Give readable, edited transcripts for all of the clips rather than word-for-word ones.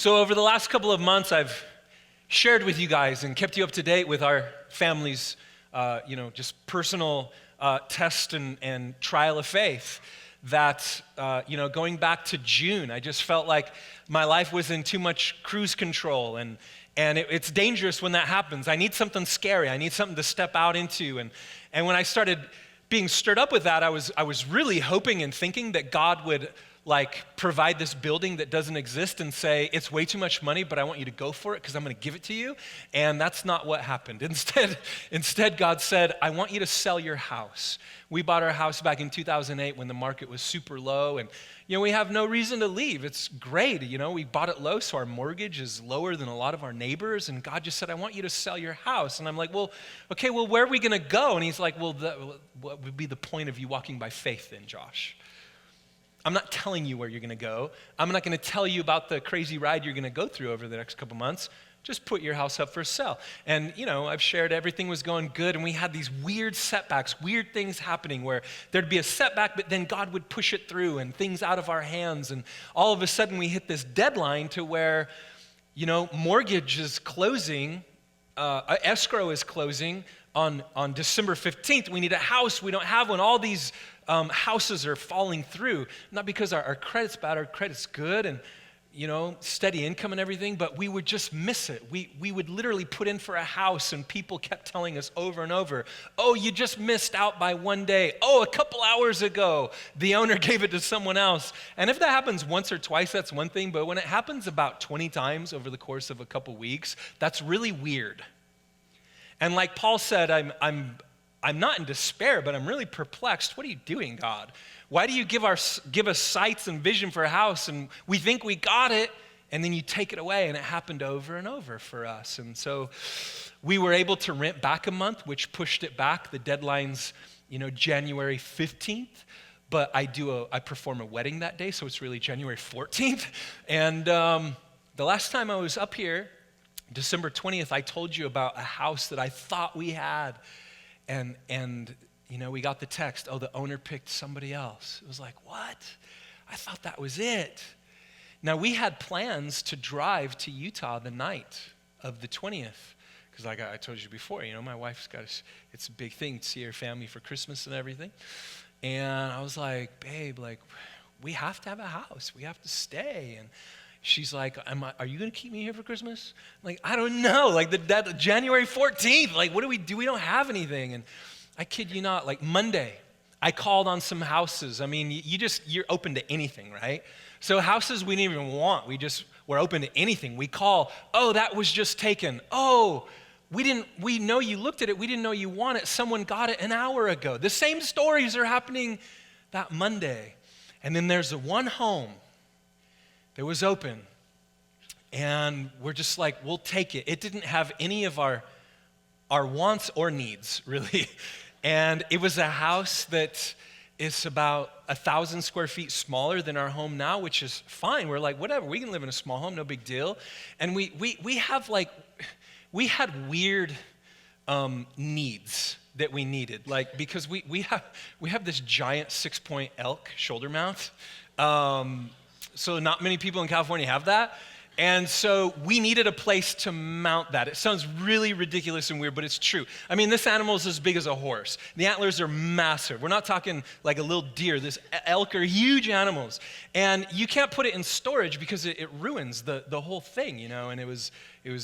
So over the last couple of months, I've shared with you guys and kept you up to date with our family's, just personal test and trial of faith. That, going back to June, I just felt like my life was in too much cruise control, and it's dangerous when that happens. I need something scary. I need something to step out into, and when I started being stirred up with that, I was really hoping and thinking that God would provide this building that doesn't exist and say, it's way too much money, but I want you to go for it because I'm going to give it to you. And that's not what happened. Instead, God said, I want you to sell your house. We bought our house back in 2008 when the market was super low, and we have no reason to leave. It's great. We bought it low, so our mortgage is lower than a lot of our neighbors, and God just said, I want you to sell your house. And I'm like, well, okay, where are we going to go? And he's like, what would be the point of you walking by faith then, Josh? I'm not telling you where you're going to go. I'm not going to tell you about the crazy ride you're going to go through over the next couple months. Just put your house up for sale. And, I've shared everything was going good, and we had these weird setbacks, weird things happening where there'd be a setback, but then God would push it through and things out of our hands. And all of a sudden we hit this deadline to where, mortgage is closing, escrow is closing on December 15th. We need a house. We don't have one. All these houses are falling through, not because our credit's bad, our credit's good, and steady income and everything, but we would just miss it. We would literally put in for a house, and people kept telling us over and over, oh, you just missed out by one day. Oh, a couple hours ago, the owner gave it to someone else. And if that happens once or twice, that's one thing, but when it happens about 20 times over the course of a couple weeks, that's really weird. And like Paul said, I'm not in despair, but I'm really perplexed. What are you doing, God? Why do you give us sights and vision for a house, and we think we got it, and then you take it away? And it happened over and over for us. And so we were able to rent back a month, which pushed it back. The deadline's, January 15th, but I perform a wedding that day, so it's really January 14th. And the last time I was up here, December 20th, I told you about a house that I thought we had. And we got the text, oh, the owner picked somebody else. It was like, what? I thought that was it. Now, we had plans to drive to Utah the night of the 20th, because like I told you before, my wife's it's a big thing to see her family for Christmas and everything. And I was like, babe, we have to have a house. We have to stay. And she's like, are you going to keep me here for Christmas? I'm like, I don't know. The January 14th, what do we do? We don't have anything. And I kid you not, Monday, I called on some houses. I mean, you're open to anything, right? So houses we didn't even want. We're open to anything. We call, oh, that was just taken. Oh, we know you looked at it. We didn't know you want it. Someone got it an hour ago. The same stories are happening that Monday. And then there's the one home that was open, and we're just like, we'll take it. It didn't have any of our wants or needs, really. And it was a house that is about 1,000 square feet smaller than our home now, which is fine. We're like, whatever, we can live in a small home, no big deal. And we had weird needs that we needed, because we have this giant 6-point elk shoulder mount. So not many people in California have that. And so we needed a place to mount that. It sounds really ridiculous and weird, but it's true. I mean, this animal is as big as a horse. The antlers are massive. We're not talking like a little deer. This elk are huge animals. And you can't put it in storage because it ruins the whole thing, and it was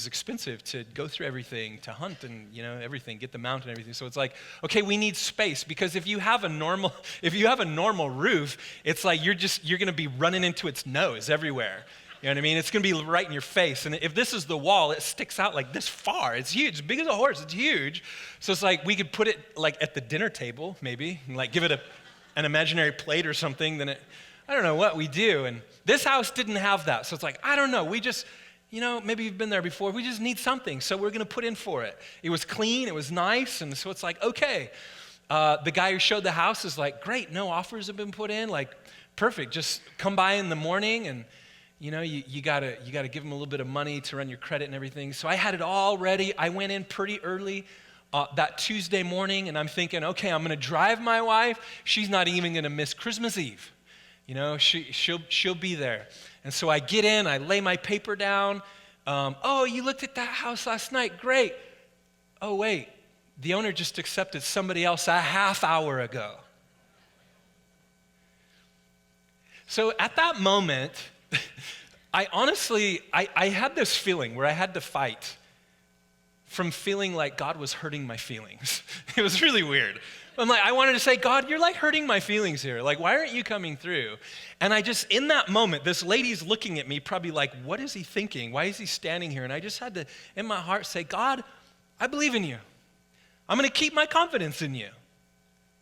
expensive to go through everything, to hunt and, everything, get the mount and everything. So it's like, okay, we need space, because if you have a normal roof, it's like you're going to be running into its nose everywhere. You know what I mean? It's going to be right in your face. And if this is the wall, it sticks out like this far. It's huge. It's big as a horse. It's huge. So it's like we could put it at the dinner table, maybe, and give it an imaginary plate or something. Then I don't know what we do. And this house didn't have that. So it's like, I don't know. We just, maybe you've been there before. We just need something. So we're going to put in for it. It was clean. It was nice. And so it's like, okay. The guy who showed the house is like, great. No offers have been put in. Perfect. Just come by in the morning and, you gotta give them a little bit of money to run your credit and everything. So I had it all ready. I went in pretty early that Tuesday morning, and I'm thinking, okay, I'm gonna drive my wife. She's not even gonna miss Christmas Eve. She'll be there. And so I get in, I lay my paper down. Oh, you looked at that house last night, great. Oh, wait, the owner just accepted somebody else a half hour ago. So at that moment, I honestly had this feeling where I had to fight from feeling like God was hurting my feelings. It was really weird. I'm like, I wanted to say, God, you're like hurting my feelings here. Like, why aren't you coming through? And I just, in that moment, this lady's looking at me probably like, what is he thinking? Why is he standing here? And I just had to, in my heart, say, God, I believe in you. I'm going to keep my confidence in you.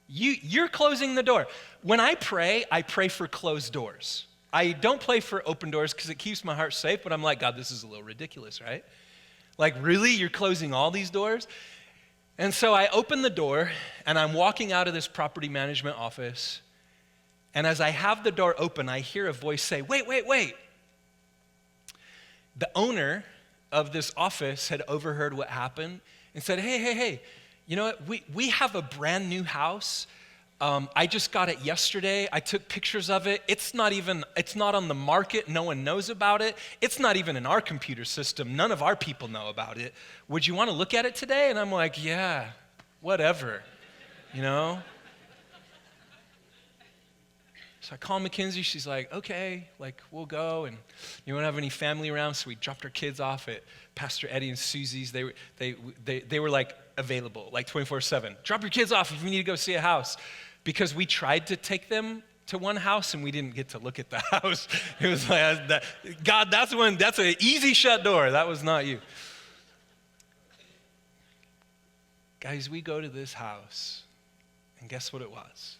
You're closing the door. When I pray for closed doors. I don't pray for open doors because it keeps my heart safe, but I'm like, God, this is a little ridiculous, right? Like, really? You're closing all these doors? And so I open the door, and I'm walking out of this property management office, and as I have the door open, I hear a voice say, wait. The owner of this office had overheard what happened and said, hey, you know what? We have a brand new house. I just got it yesterday. I took pictures of it. It's not on the market. No one knows about it. It's not even in our computer system. None of our people know about it. Would you want to look at it today? And I'm like, yeah, whatever, you know? So I call Mackenzie. She's like, okay, like we'll go. And you don't have any family around, so we dropped our kids off at Pastor Eddie and Susie's. They were like available, like 24/7. Drop your kids off if you need to go see a house. Because we tried to take them to one house and we didn't get to look at the house. It was like, God, that's an easy shut door. That was not you. Guys, we go to this house, and guess what it was?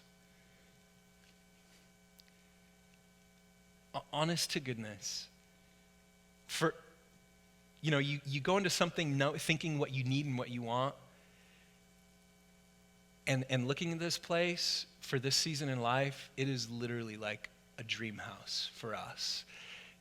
Honest to goodness. You go into something thinking what you need and what you want, and looking at this place for this season in life, it is literally like a dream house for us.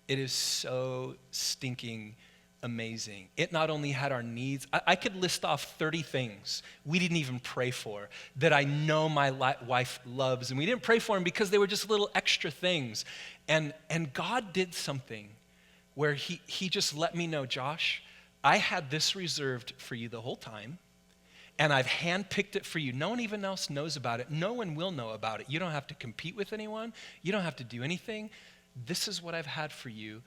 It is so stinking amazing. It not only had our needs, I could list off 30 things we didn't even pray for that I know my wife loves, and we didn't pray for them because they were just little extra things. And God did something where he just let me know, Josh, I had this reserved for you the whole time. And I've handpicked it for you. No one even else knows about it. No one will know about it. You don't have to compete with anyone. You don't have to do anything. This is what I've had for you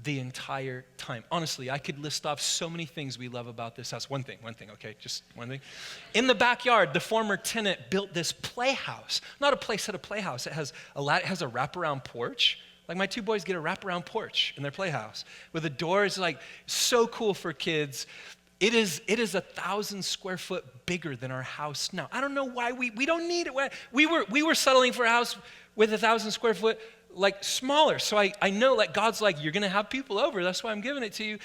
the entire time. Honestly, I could list off so many things we love about this house. One thing, okay, just one thing. In the backyard, the former tenant built this playhouse. Not a playset, a playhouse. It has a wraparound porch. Like my two boys get a wraparound porch in their playhouse with the doors, like so cool for kids. It is 1,000 square foot bigger than our house now. I don't know why we don't need it. We were settling for a house with 1,000 square foot, like smaller. So I know like God's like, you're gonna have people over. That's why I'm giving it to you.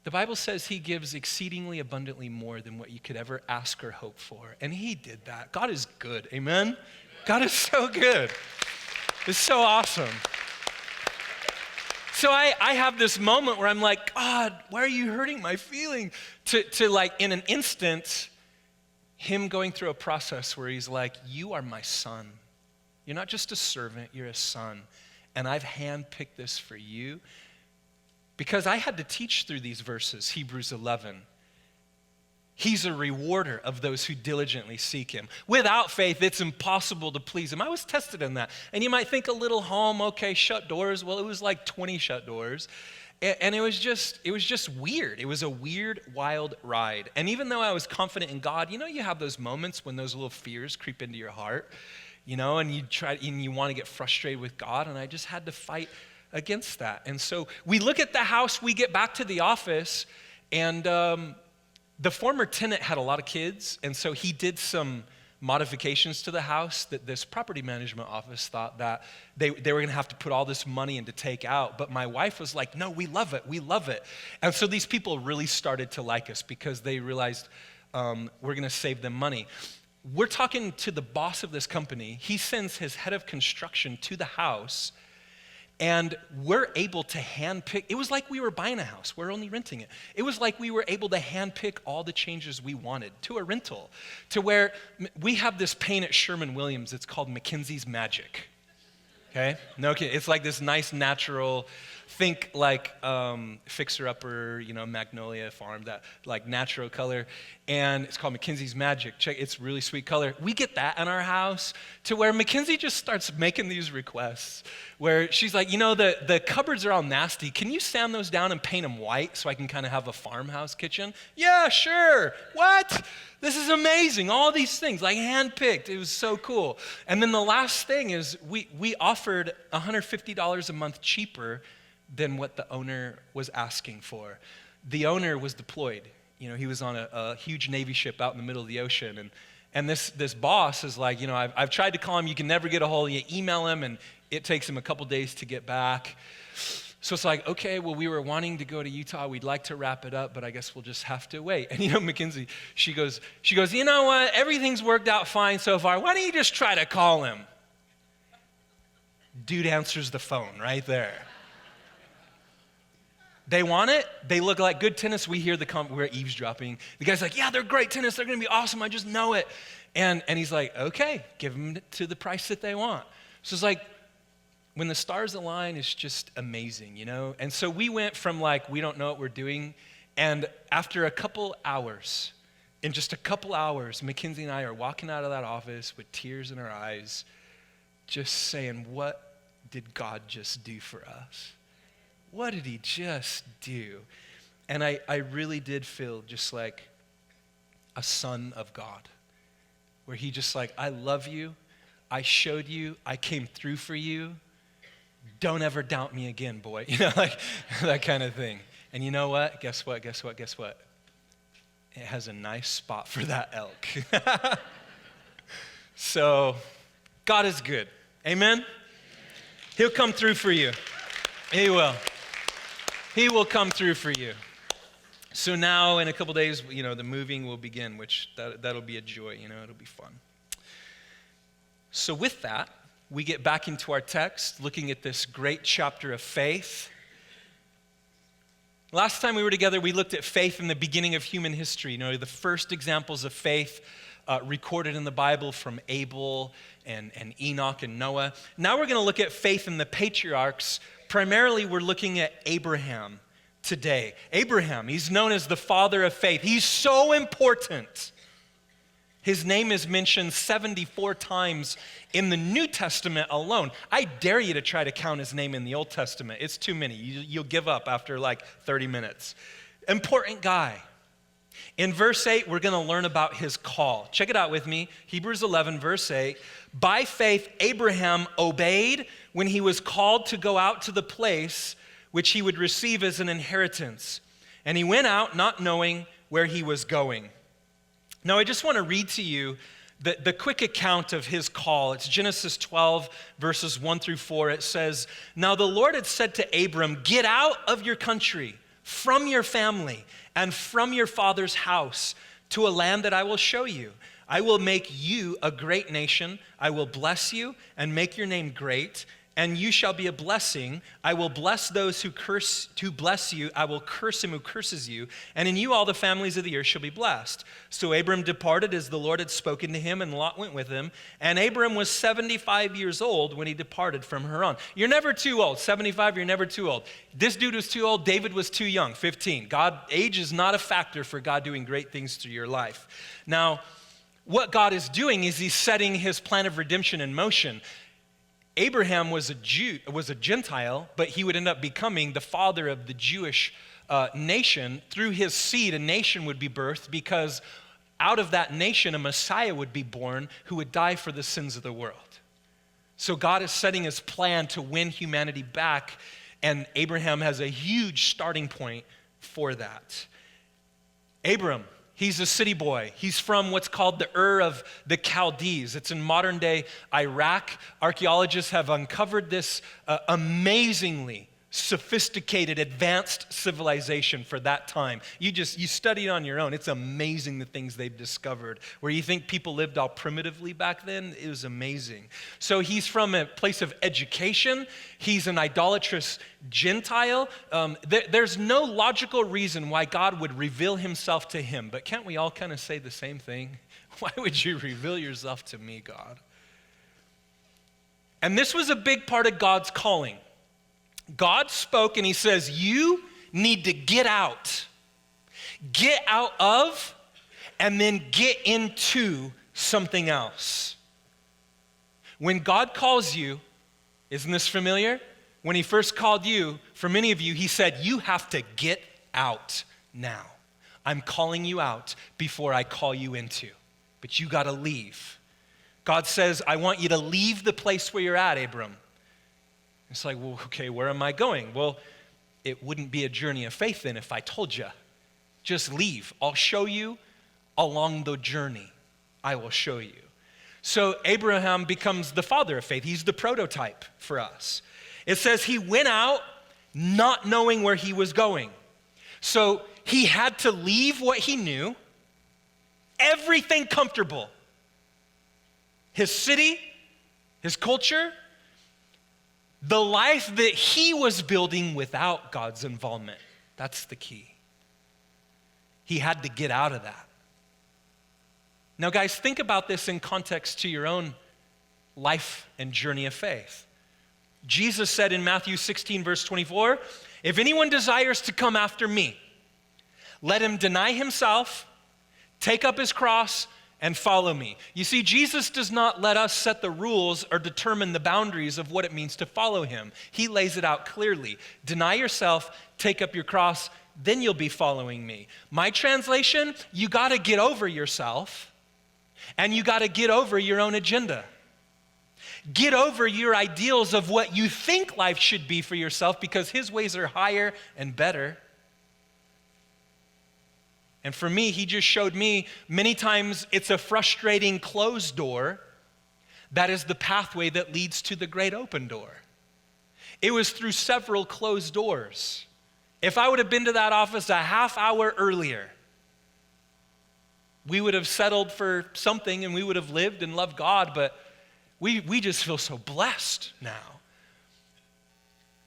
The Bible says he gives exceedingly abundantly more than what you could ever ask or hope for. And he did that. God is good, amen? God is so good. It's so awesome. So I have this moment where I'm like, God, why are you hurting my feeling? To like in an instant, him going through a process where he's like, you are my son. You're not just a servant, you're a son. And I've handpicked this for you. Because I had to teach through these verses, Hebrews 11. He's a rewarder of those who diligently seek him. Without faith, it's impossible to please him. I was tested in that. And you might think a little home, okay, shut doors. Well, it was like 20 shut doors. And it was just weird. It was a weird, wild ride. And even though I was confident in God, you have those moments when those little fears creep into your heart, and you want to get frustrated with God. And I just had to fight against that. And so we look at the house, we get back to the office, and the former tenant had a lot of kids, and so he did some modifications to the house that this property management office thought that they were going to have to put all this money in to take out. But my wife was like, no, we love it. And so these people really started to like us because they realized we're going to save them money. We're talking to the boss of this company. He sends his head of construction to the house, and we're able to handpick. It was like we were buying a house. We're only renting it. It was like we were able to handpick all the changes we wanted to a rental, to where we have this paint at Sherman-Williams. It's called Mackenzie's Magic. okay? No kidding. It's like this nice natural, think like Fixer Upper, Magnolia Farm, that like natural color. And it's called Mackenzie's Magic. Check, it's really sweet color. We get that in our house to where Mackenzie just starts making these requests where she's like, the cupboards are all nasty. Can you sand those down and paint them white so I can kind of have a farmhouse kitchen? Yeah, sure. What? This is amazing. All these things, like handpicked. It was so cool. And then the last thing is we offered $150 a month cheaper than what the owner was asking for. The owner was deployed. He was on a huge Navy ship out in the middle of the ocean. And this boss is like, I've tried to call him. You can never get a hold of him. You email him, and it takes him a couple days to get back. So it's like, okay, well, we were wanting to go to Utah. We'd like to wrap it up, but I guess we'll just have to wait. And Mackenzie, she goes, you know what? Everything's worked out fine so far. Why don't you just try to call him? Dude answers the phone right there. They want it. They look like good tennis. We hear we're eavesdropping. The guy's like, yeah, they're great tennis. They're going to be awesome. I just know it. And he's like, okay, give them to the price that they want. So it's like, when the stars align, it's just amazing, And so we went from like, we don't know what we're doing. And after a couple hours, in just a couple hours, Mackenzie and I are walking out of that office with tears in our eyes, just saying, what did God just do for us? What did he just do? And I really did feel just like a son of God, where he just like, I love you. I showed you. I came through for you. Don't ever doubt me again, boy. Like that kind of thing. And you know what? Guess what? It has a nice spot for that elk. So God is good. Amen? He'll come through for you. He will. He will come through for you. So now in a couple days, the moving will begin, which that'll be a joy, it'll be fun. So with that, we get back into our text, looking at this great chapter of faith. Last time we were together, we looked at faith in the beginning of human history. The first examples of faith recorded in the Bible from Abel and Enoch and Noah. Now we're going to look at faith in the patriarchs. Primarily, we're looking at Abraham today. Abraham, he's known as the father of faith. He's so important. His name is mentioned 74 times in the New Testament alone. I dare you to try to count his name in the Old Testament. It's too many. You'll give up after like 30 minutes. Important guy. In verse 8, we're going to learn about his call. Check it out with me. Hebrews 11, verse 8. By faith, Abraham obeyed when he was called to go out to the place which he would receive as an inheritance. And he went out not knowing where he was going. Now, I just want to read to you the quick account of his call. It's Genesis 12, verses 1 through 4. It says, Now the Lord had said to Abram, Get out of your country, from your family, and from your father's house, to a land that I will show you. I will make you a great nation. I will bless you and make your name great, and you shall be a blessing. I will bless those who bless you. I will curse him who curses you. And in you all the families of the earth shall be blessed. So Abram departed as the Lord had spoken to him, and Lot went with him. And Abram was 75 years old when he departed from Haran. You're never too old. 75, you're never too old. This dude was too old. David was too young, 15. Age is not a factor for God doing great things through your life. Now, what God is doing is he's setting his plan of redemption in motion. Abraham was a Gentile, but he would end up becoming the father of the Jewish nation. Through his seed, a nation would be birthed, because out of that nation, a Messiah would be born who would die for the sins of the world. So God is setting his plan to win humanity back, and Abraham has a huge starting point for that. Abram, he's a city boy. He's from what's called the Ur of the Chaldees. It's in modern day Iraq. Archaeologists have uncovered this amazingly sophisticated, advanced civilization for that time. You study it on your own. It's amazing the things they've discovered. Where you think people lived all primitively back then, it was amazing. So he's from a place of education. He's an idolatrous Gentile. There's no logical reason why God would reveal himself to him. But can't we all kind of say the same thing? Why would you reveal yourself to me, God? And this was a big part of God's calling. God spoke and he says, you need to get out. Get out of, and then get into something else. When God calls you, isn't this familiar? When he first called you, for many of you, he said, you have to get out now. I'm calling you out before I call you into. But you got to leave. God says, I want you to leave the place where you're at, Abram. It's like, well, okay, where am I going? Well, it wouldn't be a journey of faith then if I told you. Just leave. I'll show you along the journey. I will show you. So Abraham becomes the father of faith. He's the prototype for us. It says he went out not knowing where he was going. So he had to leave what he knew, everything comfortable. His city, his culture, the life that he was building without God's involvement. That's the key. He had to get out of that. Now, guys, think about this in context to your own life and journey of faith. Jesus said in Matthew 16, verse 24, if anyone desires to come after me, let him deny himself, take up his cross, and follow me. You see, Jesus does not let us set the rules or determine the boundaries of what it means to follow him. He lays it out clearly. Deny yourself, take up your cross, then you'll be following me. My translation, you got to get over yourself, and you got to get over your own agenda. Get over your ideals of what you think life should be for yourself, because his ways are higher and better. And for me, he just showed me many times it's a frustrating closed door that is the pathway that leads to the great open door. It was through several closed doors. If I would have been to that office a half hour earlier, we would have settled for something and we would have lived and loved God, but we just feel so blessed now.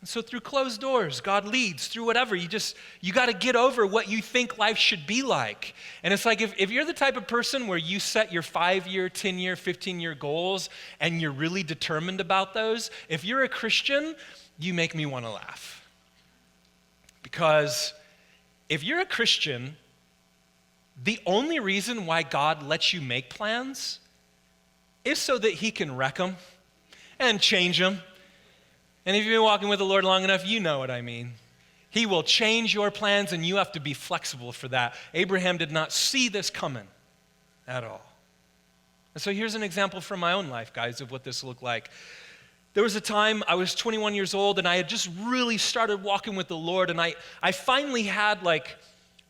And so through closed doors, God leads through whatever. You got to get over what you think life should be like. And it's like if you're the type of person where you set your 5-year, 10-year, 15-year goals and you're really determined about those, if you're a Christian, you make me want to laugh. Because if you're a Christian, the only reason why God lets you make plans is so that he can wreck them and change them. And if you've been walking with the Lord long enough, you know what I mean. He will change your plans and you have to be flexible for that. Abraham did not see this coming at all. And so here's an example from my own life, guys, of what this looked like. There was a time I was 21 years old and I had just really started walking with the Lord, and I finally had like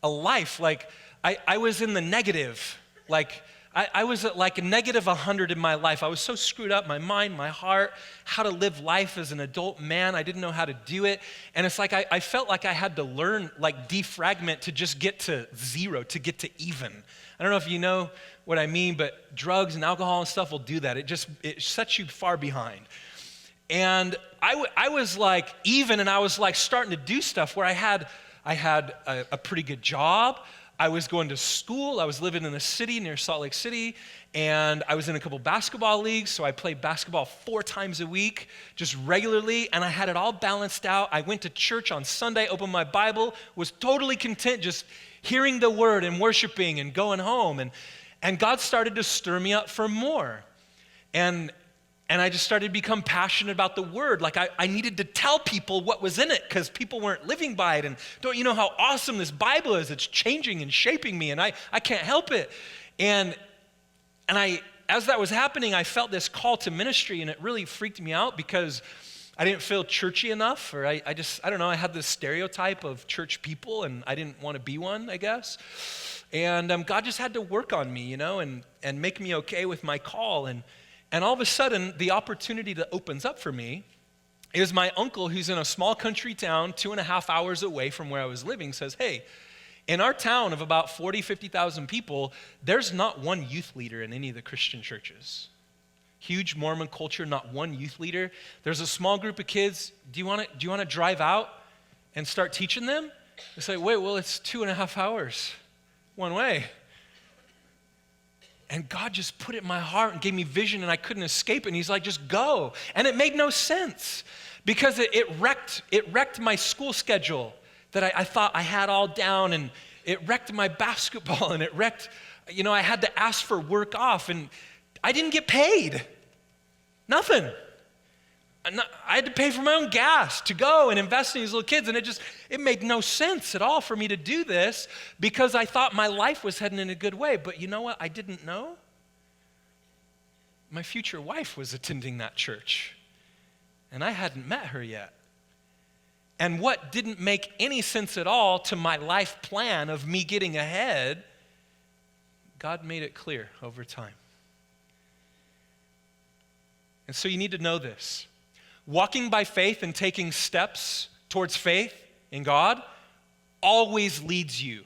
a life. Like I was in the negative. Like I was at like a negative 100 in my life. I was so screwed up, my mind, my heart, how to live life as an adult man. I didn't know how to do it. And it's like I felt like I had to learn, like defragment to just get to zero, to get to even. I don't know if you know what I mean, but drugs and alcohol and stuff will do that. It sets you far behind. And I was like even, and I was like starting to do stuff where I had a pretty good job. I was going to school. I was living in a city near Salt Lake City, and I was in a couple basketball leagues, so I played basketball 4 times a week, just regularly, and I had it all balanced out. I went to church on Sunday, opened my Bible, was totally content just hearing the word and worshiping and going home, and God started to stir me up for more. And I just started to become passionate about the word. Like I needed to tell people what was in it because people weren't living by it. And don't you know how awesome this Bible is? It's changing and shaping me, and I can't help it. And as that was happening, I felt this call to ministry, and it really freaked me out because I didn't feel churchy enough, or I don't know, I had this stereotype of church people, and I didn't want to be one, I guess. And God just had to work on me, and make me okay with my call. And all of a sudden, the opportunity that opens up for me is my uncle, who's in a small country town 2.5 hours away from where I was living, says, hey, in our town of about 40, 50,000 people, there's not one youth leader in any of the Christian churches. Huge Mormon culture, not one youth leader. There's a small group of kids. Do you want to drive out and start teaching them? It's like, wait, well, it's 2.5 hours one way. And God just put it in my heart and gave me vision, and I couldn't escape it. And he's like, just go. And it made no sense because it wrecked my school schedule that I thought I had all down, and it wrecked my basketball, and it wrecked, I had to ask for work off, and I didn't get paid. Nothing. I had to pay for my own gas to go and invest in these little kids, and it made no sense at all for me to do this because I thought my life was heading in a good way. But you know what I didn't know? My future wife was attending that church, and I hadn't met her yet. And what didn't make any sense at all to my life plan of me getting ahead, God made it clear over time. And so you need to know this. Walking by faith and taking steps towards faith in God always leads you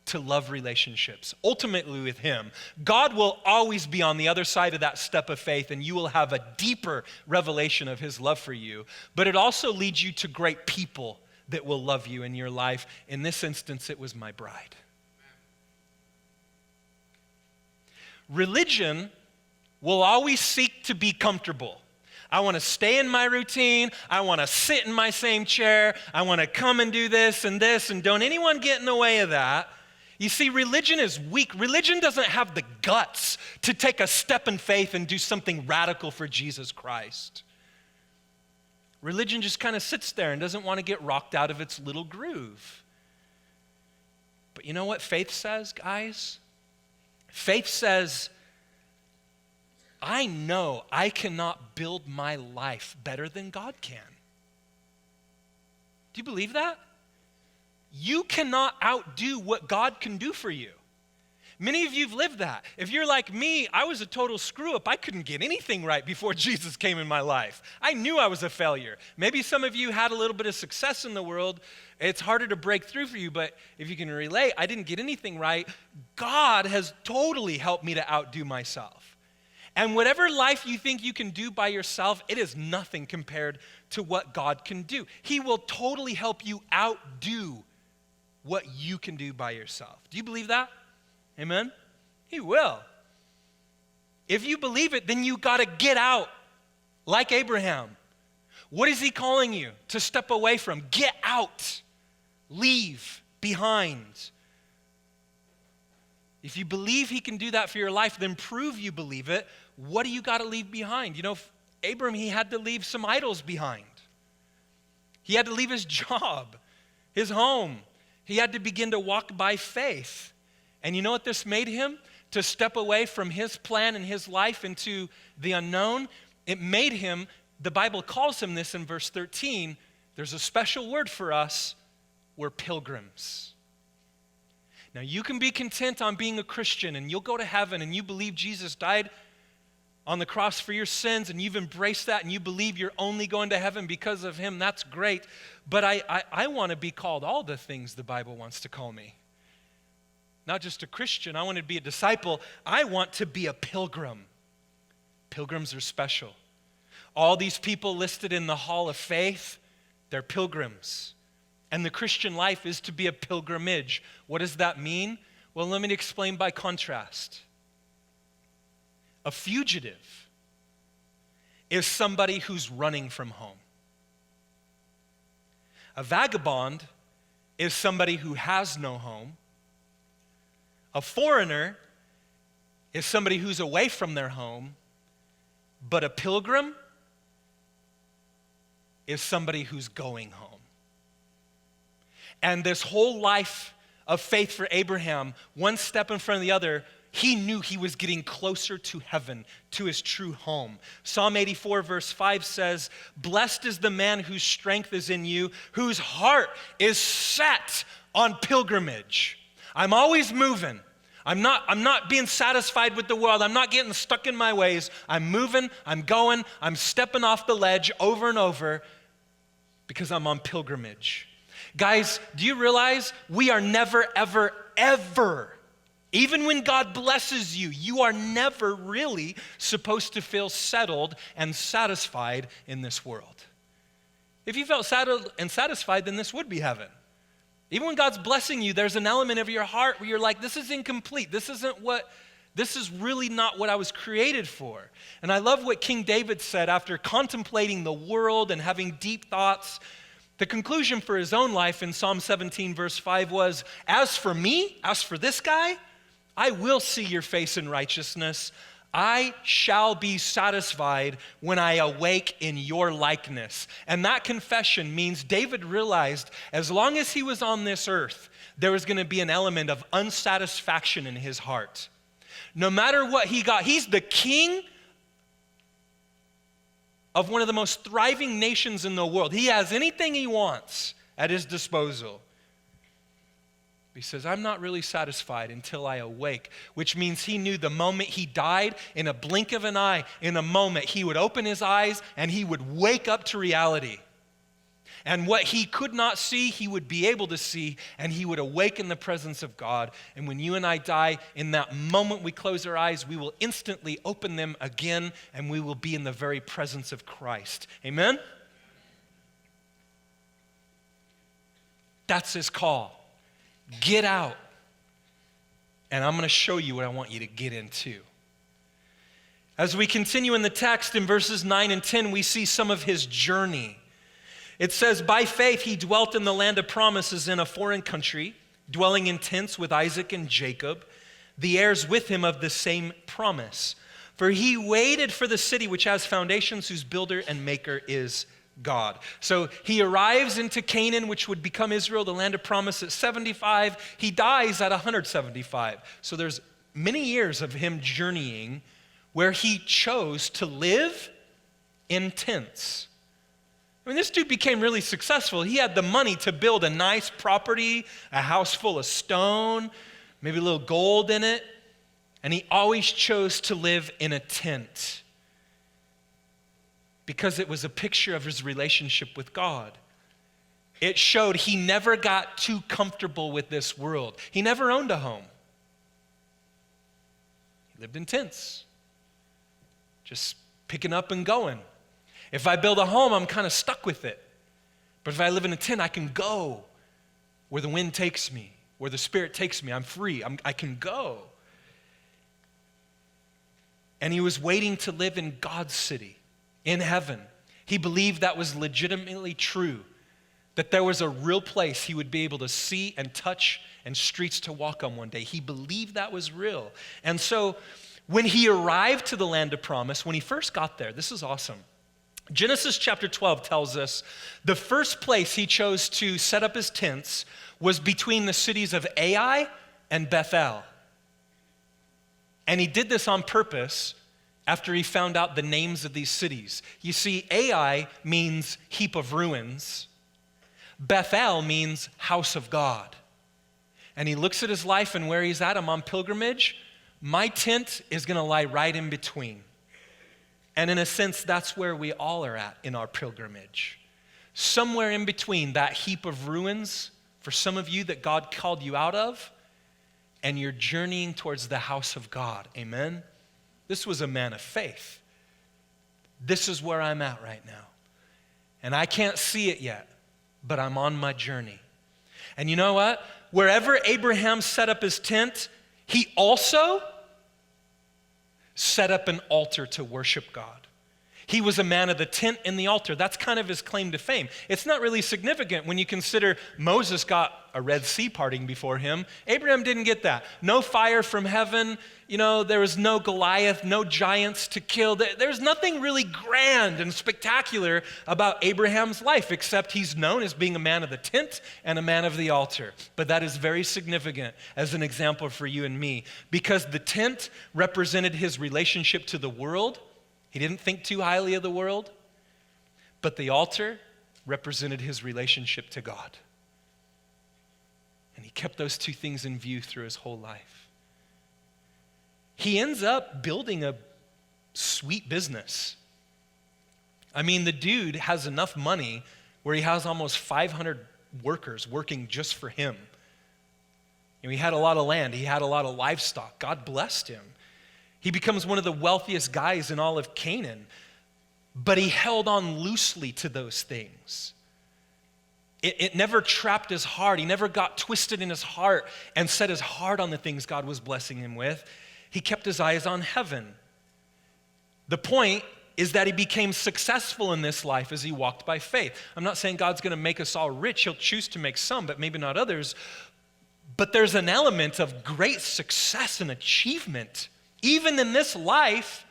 to love relationships, ultimately with Him. God will always be on the other side of that step of faith, and you will have a deeper revelation of His love for you. But it also leads you to great people that will love you in your life. In this instance, it was my bride. Religion will always seek to be comfortable. I want to stay in my routine. I want to sit in my same chair. I want to come and do this, and don't anyone get in the way of that. You see, religion is weak. Religion doesn't have the guts to take a step in faith and do something radical for Jesus Christ. Religion just kind of sits there and doesn't want to get rocked out of its little groove. But you know what faith says, guys? Faith says, I know I cannot build my life better than God can. Do you believe that? You cannot outdo what God can do for you. Many of you have lived that. If you're like me, I was a total screw up. I couldn't get anything right before Jesus came in my life. I knew I was a failure. Maybe some of you had a little bit of success in the world. It's harder to break through for you, but if you can relate, I didn't get anything right. God has totally helped me to outdo myself. And whatever life you think you can do by yourself, it is nothing compared to what God can do. He will totally help you outdo what you can do by yourself. Do you believe that? Amen? He will. If you believe it, then you got to get out like Abraham. What is he calling you to step away from? Get out. Leave behind. If you believe he can do that for your life, then prove you believe it. What do you got to leave behind? You know, Abram, he had to leave some idols behind. He had to leave his job, his home. He had to begin to walk by faith. And you know what this made him? To step away from his plan and his life into the unknown. It made him, the Bible calls him this in verse 13, there's a special word for us, we're pilgrims. Now you can be content on being a Christian and you'll go to heaven and you believe Jesus died on the cross for your sins and you've embraced that and you believe you're only going to heaven because of him. That's great. But I want to be called all the things the Bible wants to call me. Not just a Christian, I want to be a disciple. I want to be a pilgrim. Pilgrims are special. All these people listed in the Hall of Faith, they're pilgrims. And the Christian life is to be a pilgrimage. What does that mean? Well, let me explain by contrast. A fugitive is somebody who's running from home. A vagabond is somebody who has no home. A foreigner is somebody who's away from their home, but a pilgrim is somebody who's going home. And this whole life of faith for Abraham, one step in front of the other, he knew he was getting closer to heaven, to his true home. Psalm 84 verse 5 says, "Blessed is the man whose strength is in you, whose heart is set on pilgrimage." I'm always moving. I'm not being satisfied with the world. I'm not getting stuck in my ways. I'm moving, I'm going, I'm stepping off the ledge over and over because I'm on pilgrimage. Guys, do you realize we are never, ever, ever, even when God blesses you, you are never really supposed to feel settled and satisfied in this world. If you felt settled and satisfied, then this would be heaven. Even when God's blessing you, there's an element of your heart where you're like, this is incomplete. This isn't what This is really not what I was created for. And I love what King David said after contemplating the world and having deep thoughts. The conclusion for his own life in Psalm 17, verse 5 was, as for me, as for this guy, I will see your face in righteousness. I shall be satisfied when I awake in your likeness. And that confession means David realized as long as he was on this earth, there was going to be an element of unsatisfaction in his heart. No matter what he got, he's the king of one of the most thriving nations in the world. He has anything he wants at his disposal. He says, I'm not really satisfied until I awake, which means he knew the moment he died, in a blink of an eye, in a moment, he would open his eyes and he would wake up to reality. And what he could not see, he would be able to see, and he would awake in the presence of God. And when you and I die, in that moment we close our eyes, we will instantly open them again, and we will be in the very presence of Christ. Amen? That's his call. Get out. And I'm going to show you what I want you to get into. As we continue in the text in verses 9 and 10, we see some of his journey. It says, by faith he dwelt in the land of promises in a foreign country, dwelling in tents with Isaac and Jacob, the heirs with him of the same promise. For he waited for the city which has foundations, whose builder and maker is God. So he arrives into Canaan, which would become Israel, the land of promise, at 75. He dies at 175. So there's many years of him journeying where he chose to live in tents. I mean, this dude became really successful. He had the money to build a nice property, a house full of stone, maybe a little gold in it, and he always chose to live in a tent because it was a picture of his relationship with God. It showed he never got too comfortable with this world. He never owned a home. He lived in tents, just picking up and going. If I build a home, I'm kind of stuck with it. But if I live in a tent, I can go where the wind takes me, where the Spirit takes me. I'm free. I can go. And he was waiting to live in God's city, in heaven. He believed that was legitimately true, that there was a real place he would be able to see and touch and streets to walk on one day. He believed that was real. And so when he arrived to the land of promise, when he first got there, this is awesome. Genesis chapter 12 tells us the first place he chose to set up his tents was between the cities of Ai and Bethel. And he did this on purpose after he found out the names of these cities. You see, Ai means heap of ruins. Bethel means house of God. And he looks at his life and where he's at. I'm on pilgrimage. My tent is going to lie right in between. And in a sense, that's where we all are at in our pilgrimage. Somewhere in between that heap of ruins, for some of you that God called you out of, and you're journeying towards the house of God. Amen? This was a man of faith. This is where I'm at right now. And I can't see it yet, but I'm on my journey. And you know what? Wherever Abraham set up his tent, he also set up an altar to worship God. He was a man of the tent and the altar. That's kind of his claim to fame. It's not really significant when you consider Moses got a Red Sea parting before him. Abraham didn't get that. No fire from heaven. There was no Goliath, no giants to kill. There's nothing really grand and spectacular about Abraham's life, except he's known as being a man of the tent and a man of the altar. But that is very significant as an example for you and me, because the tent represented his relationship to the world. He didn't think too highly of the world. But the altar represented his relationship to God. And he kept those two things in view through his whole life. He ends up building a sweet business. I mean, the dude has enough money where he has almost 500 workers working just for him. He had a lot of land. He had a lot of livestock. God blessed him. He becomes one of the wealthiest guys in all of Canaan, but he held on loosely to those things. It never trapped his heart. He never got twisted in his heart and set his heart on the things God was blessing him with. He kept his eyes on heaven. The point is that he became successful in this life as he walked by faith. I'm not saying God's going to make us all rich. He'll choose to make some, but maybe not others. But there's an element of great success and achievement, even in this life,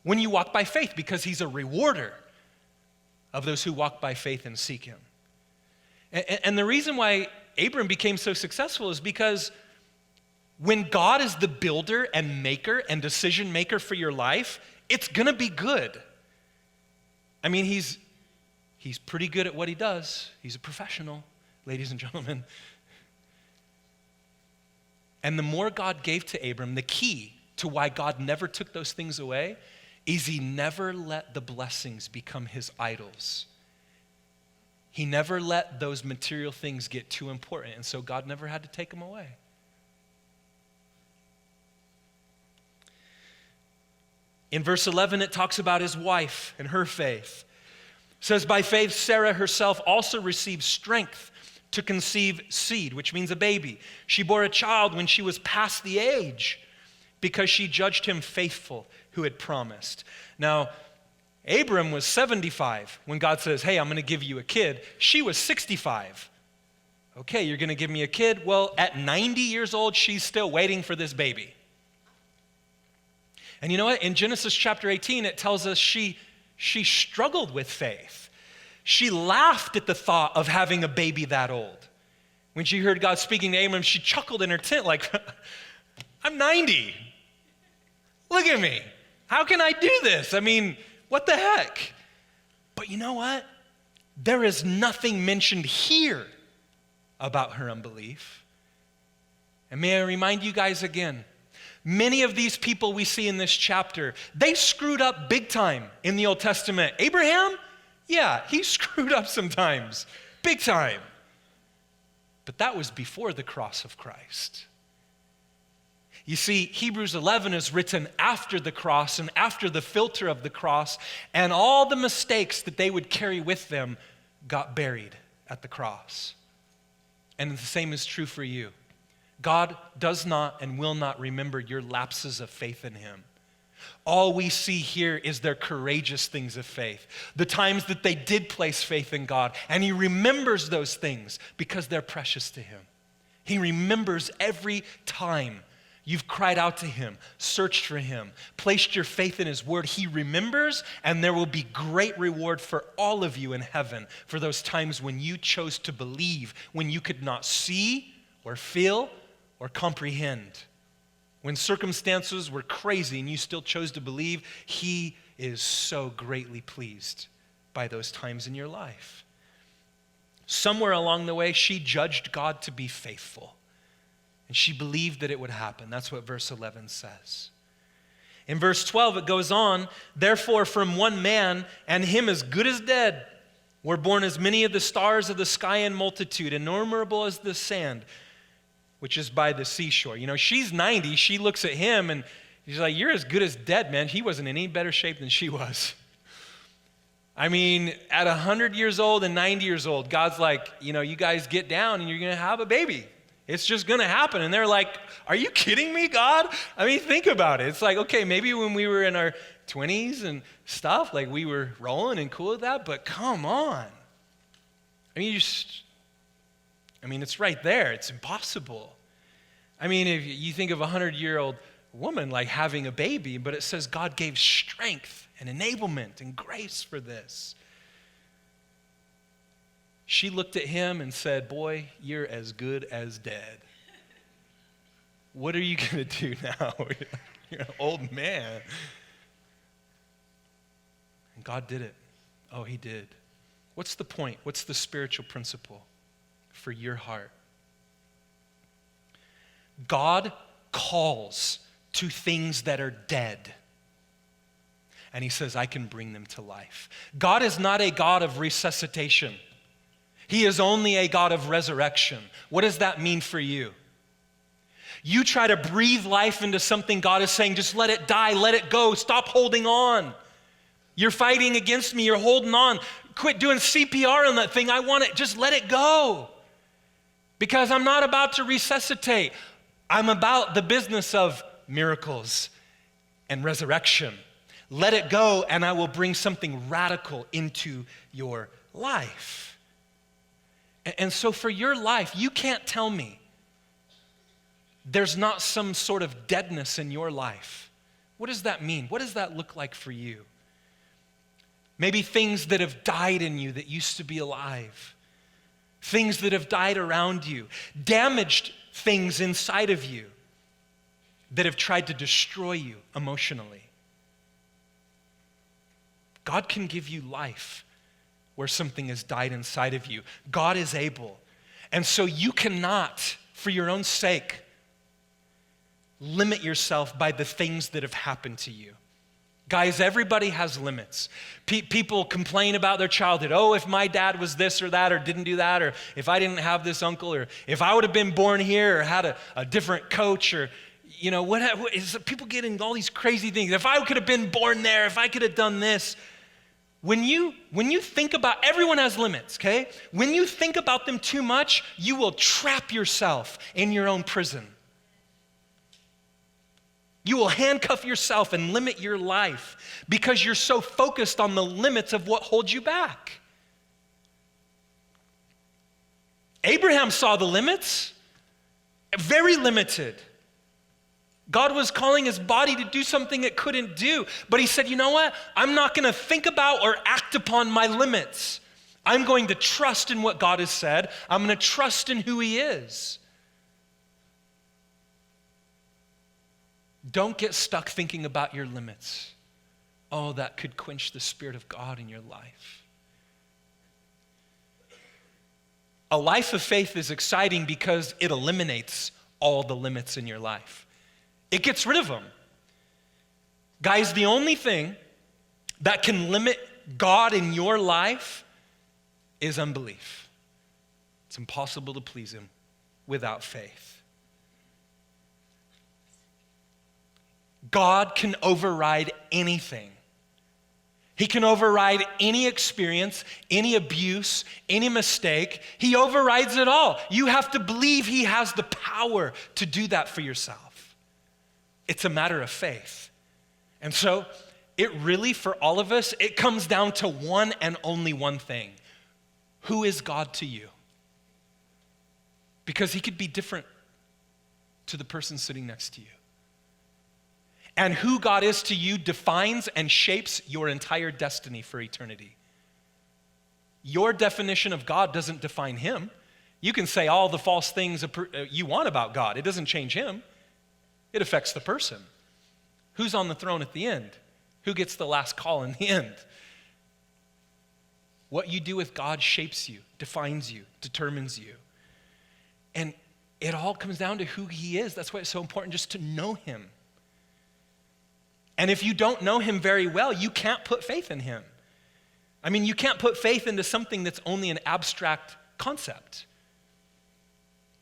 when you walk by faith, because he's a rewarder of those who walk by faith and seek him. And the reason why Abram became so successful is because when God is the builder and maker and decision maker for your life, it's going to be good. I mean, he's pretty good at what he does. He's a professional, ladies and gentlemen. And the more God gave to Abram, the key to why God never took those things away is he never let the blessings become his idols. He never let those material things get too important, and so God never had to take them away. In verse 11, it talks about his wife and her faith. It says, by faith, Sarah herself also received strength to conceive seed, which means a baby. She bore a child when she was past the age because she judged him faithful who had promised. Now, Abram was 75 when God says, hey, I'm going to give you a kid. She was 65. Okay, you're going to give me a kid? Well, at 90 years old, she's still waiting for this baby. And you know what? In Genesis chapter 18, it tells us she struggled with faith. She laughed at the thought of having a baby that old. When she heard God speaking to Abram, she chuckled in her tent like, I'm 90. Look at me. How can I do this? I mean, what the heck? But you know what? There is nothing mentioned here about her unbelief. And may I remind you guys again, many of these people we see in this chapter, they screwed up big time in the Old Testament. Abraham, yeah, he screwed up sometimes, big time. But that was before the cross of Christ. You see, Hebrews 11 is written after the cross and after the filter of the cross, and all the mistakes that they would carry with them got buried at the cross. And the same is true for you. God does not and will not remember your lapses of faith in him. All we see here is their courageous things of faith, the times that they did place faith in God, and he remembers those things because they're precious to him. He remembers every time you've cried out to him, searched for him, placed your faith in his word. He remembers, and there will be great reward for all of you in heaven for those times when you chose to believe, when you could not see or feel or comprehend. When circumstances were crazy and you still chose to believe, he is so greatly pleased by those times in your life. Somewhere along the way, she judged God to be faithful. And she believed that it would happen. That's what verse 11 says. In verse 12, it goes on, therefore from one man, and him as good as dead, were born as many of the stars of the sky in multitude, innumerable as the sand, which is by the seashore. You know, she's 90. She looks at him and she's like, you're as good as dead, man. He wasn't in any better shape than she was. I mean, at 100 years old and 90 years old, God's like, you know, you guys get down and you're going to have a baby. It's just going to happen. And they're like, are you kidding me, God? I mean, think about it. It's like, okay, maybe when we were in our 20s and stuff, like we were rolling and cool with that, but come on. I mean, it's right there. It's impossible. I mean, if you think of a 100-year-old woman like having a baby, but it says God gave strength and enablement and grace for this. She looked at him and said, boy, you're as good as dead. What are you going to do now? You're an old man. And God did it. Oh, he did. What's the point? What's the spiritual principle for your heart? God calls to things that are dead. And he says, I can bring them to life. God is not a God of resuscitation. He is only a God of resurrection. What does that mean for you? You try to breathe life into something, God is saying, just let it die, let it go, stop holding on. You're fighting against me, you're holding on. Quit doing CPR on that thing, I want it, just let it go. Because I'm not about to resuscitate. I'm about the business of miracles and resurrection. Let it go, and I will bring something radical into your life. And so for your life, you can't tell me there's not some sort of deadness in your life. What does that mean? What does that look like for you? Maybe things that have died in you that used to be alive. Things that have died around you. Damaged things inside of you that have tried to destroy you emotionally. God can give you life where something has died inside of you. God is able. And so you cannot, for your own sake, limit yourself by the things that have happened to you. Guys, everybody has limits. People complain about their childhood. Oh, if my dad was this or that or didn't do that, or if I didn't have this uncle, or if I would have been born here or had a different coach, or what is people getting all these crazy things. If I could have been born there, if I could have done this. When you think about, everyone has limits, okay? When you think about them too much, you will trap yourself in your own prison. You will handcuff yourself and limit your life because you're so focused on the limits of what holds you back. Abraham saw the limits, very limited. God was calling his body to do something it couldn't do. But he said, you know what? I'm not going to think about or act upon my limits. I'm going to trust in what God has said. I'm going to trust in who he is. Don't get stuck thinking about your limits. Oh, that could quench the Spirit of God in your life. A life of faith is exciting because it eliminates all the limits in your life. It gets rid of them. Guys, the only thing that can limit God in your life is unbelief. It's impossible to please him without faith. God can override anything. He can override any experience, any abuse, any mistake. He overrides it all. You have to believe he has the power to do that for yourself. It's a matter of faith. And so it really, for all of us, it comes down to one and only one thing. Who is God to you? Because he could be different to the person sitting next to you. And who God is to you defines and shapes your entire destiny for eternity. Your definition of God doesn't define him. You can say all the false things you want about God. It doesn't change him. It affects the person. Who's on the throne at the end? Who gets the last call in the end? What you do with God shapes you, defines you, determines you. And it all comes down to who he is. That's why it's so important just to know him. And if you don't know him very well, you can't put faith in him. I mean, you can't put faith into something that's only an abstract concept.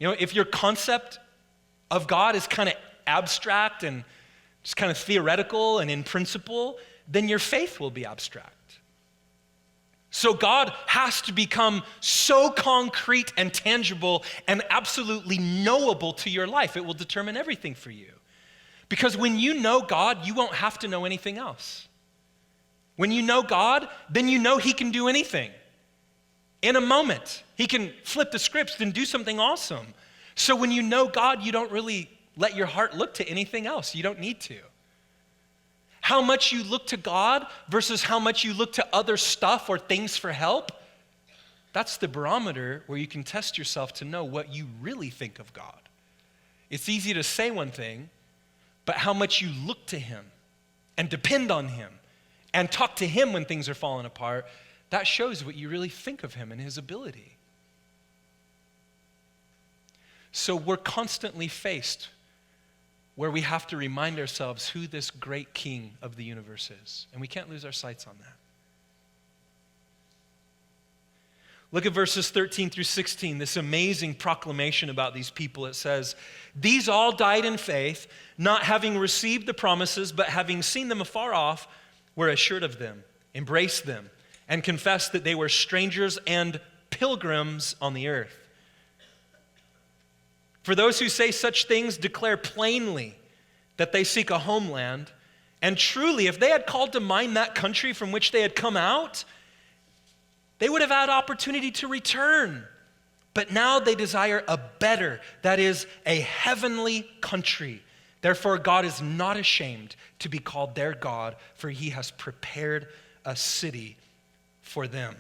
If your concept of God is kind of abstract and just kind of theoretical and in principle, then your faith will be abstract. So God has to become so concrete and tangible and absolutely knowable to your life. It will determine everything for you. Because when you know God, you won't have to know anything else. When you know God, then you know he can do anything. In a moment, he can flip the scripts and do something awesome. So when you know God, you don't really let your heart look to anything else. You don't need to. How much you look to God versus how much you look to other stuff or things for help, that's the barometer where you can test yourself to know what you really think of God. It's easy to say one thing, but how much you look to him and depend on him and talk to him when things are falling apart, that shows what you really think of him and his ability. So we're constantly faced where we have to remind ourselves who this great king of the universe is. And we can't lose our sights on that. Look at verses 13 through 16, this amazing proclamation about these people. It says, "These all died in faith, not having received the promises, but having seen them afar off, were assured of them, embraced them, and confessed that they were strangers and pilgrims on the earth. For those who say such things declare plainly that they seek a homeland. And truly, if they had called to mind that country from which they had come out, they would have had opportunity to return. But now they desire a better, that is, a heavenly country. Therefore, God is not ashamed to be called their God, for he has prepared a city for them.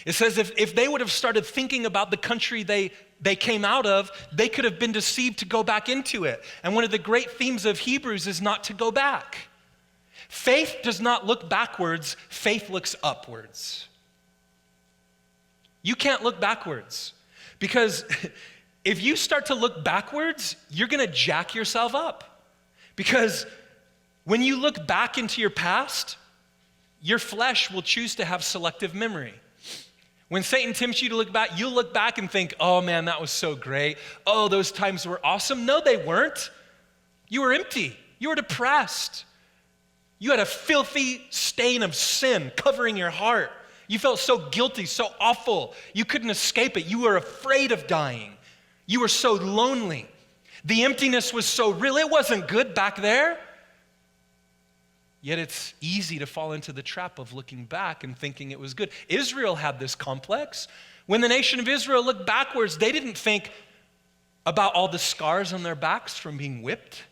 It says if they would have started thinking about the country they came out of, they could have been deceived to go back into it. And one of the great themes of Hebrews is not to go back. Faith does not look backwards, faith looks upwards. You can't look backwards, because if you start to look backwards, you're going to jack yourself up. Because when you look back into your past, your flesh will choose to have selective memory. When Satan tempts you to look back, you'll look back and think, oh man, that was so great. Oh, those times were awesome. No, they weren't. You were empty. You were depressed. You had a filthy stain of sin covering your heart. You felt so guilty, so awful. You couldn't escape it. You were afraid of dying. You were so lonely. The emptiness was so real. It wasn't good back there. Yet it's easy to fall into the trap of looking back and thinking it was good. Israel had this complex. When the nation of Israel looked backwards, they didn't think about all the scars on their backs from being whipped,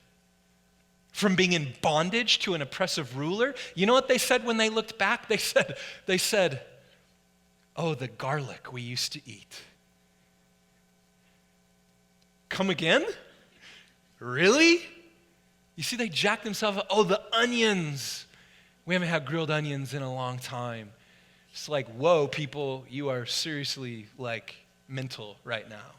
from being in bondage to an oppressive ruler. You know what they said when they looked back? They said, oh, the garlic we used to eat. Come again? Really? You see, they jacked themselves up. Oh, the onions. We haven't had grilled onions in a long time. It's like, whoa, people, you are seriously like mental right now.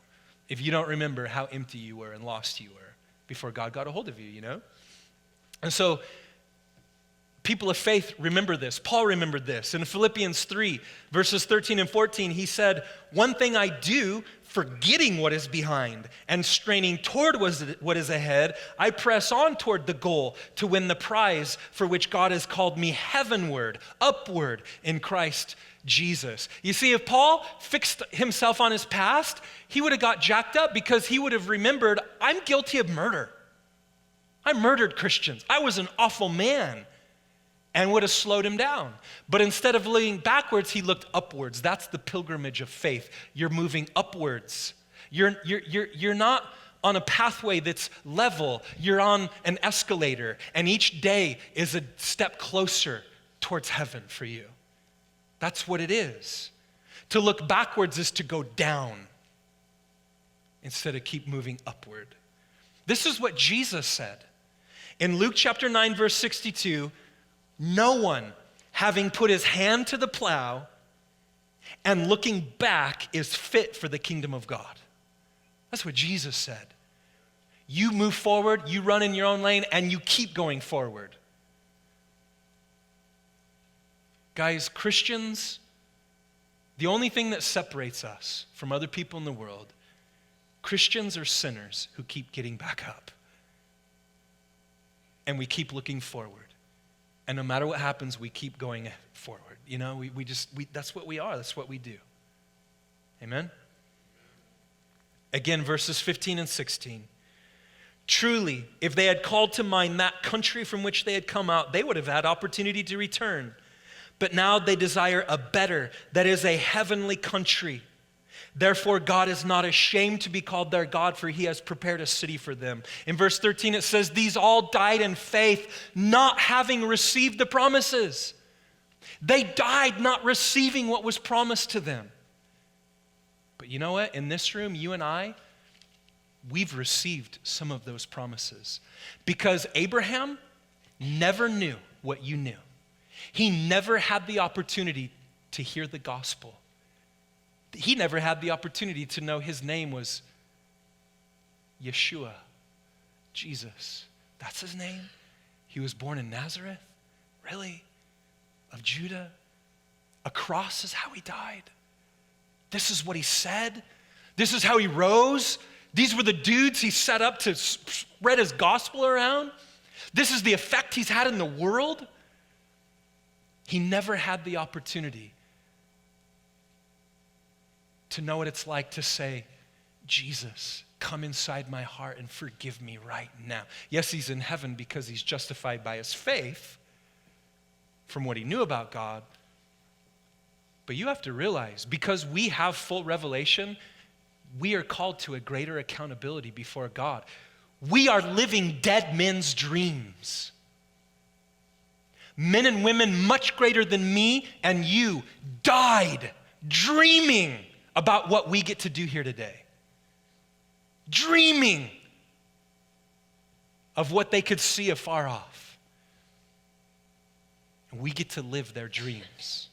If you don't remember how empty you were and lost you were before God got a hold of you, you know? And so people of faith remember this. Paul remembered this. In Philippians 3, verses 13 and 14, he said, one thing I do, forgetting what is behind and straining toward what is ahead, I press on toward the goal to win the prize for which God has called me heavenward, upward in Christ Jesus. You see, if Paul fixed himself on his past, he would have got jacked up because he would have remembered, I'm guilty of murder. I murdered Christians. I was an awful man, and would have slowed him down. But instead of looking backwards, he looked upwards. That's the pilgrimage of faith. You're moving upwards. You're not on a pathway that's level. You're on an escalator, and each day is a step closer towards heaven for you. That's what it is. To look backwards is to go down instead of keep moving upward. This is what Jesus said. In Luke chapter 9, verse 62, no one, having put his hand to the plow and looking back, is fit for the kingdom of God. That's what Jesus said. You move forward, you run in your own lane, and you keep going forward. Guys, Christians, the only thing that separates us from other people in the world, Christians are sinners who keep getting back up. And we keep looking forward. And no matter what happens, we keep going forward. You know, we that's what we are. That's what we do. Amen? Again, verses 15 and 16. Truly, if they had called to mind that country from which they had come out, they would have had opportunity to return. But now they desire a better, that is a heavenly country. Therefore, God is not ashamed to be called their God, for he has prepared a city for them. In verse 13, it says, these all died in faith, not having received the promises. They died not receiving what was promised to them. But you know what? In this room, you and I, we've received some of those promises. Because Abraham never knew what you knew. He never had the opportunity to hear the gospel. He never had the opportunity to know his name was Yeshua, Jesus. That's his name? He was born in Nazareth? Really? Of Judah? A cross is how he died. This is what he said. This is how he rose. These were the dudes he set up to spread his gospel around. This is the effect he's had in the world. He never had the opportunity to know what it's like to say, Jesus come inside my heart and forgive me right now. Yes, he's in heaven because he's justified by his faith from what he knew about God. But you have to realize, because we have full revelation, we are called to a greater accountability before God. We are living dead men's dreams. Men and women much greater than me and you died dreaming about what we get to do here today. Dreaming of what they could see afar off. And we get to live their dreams.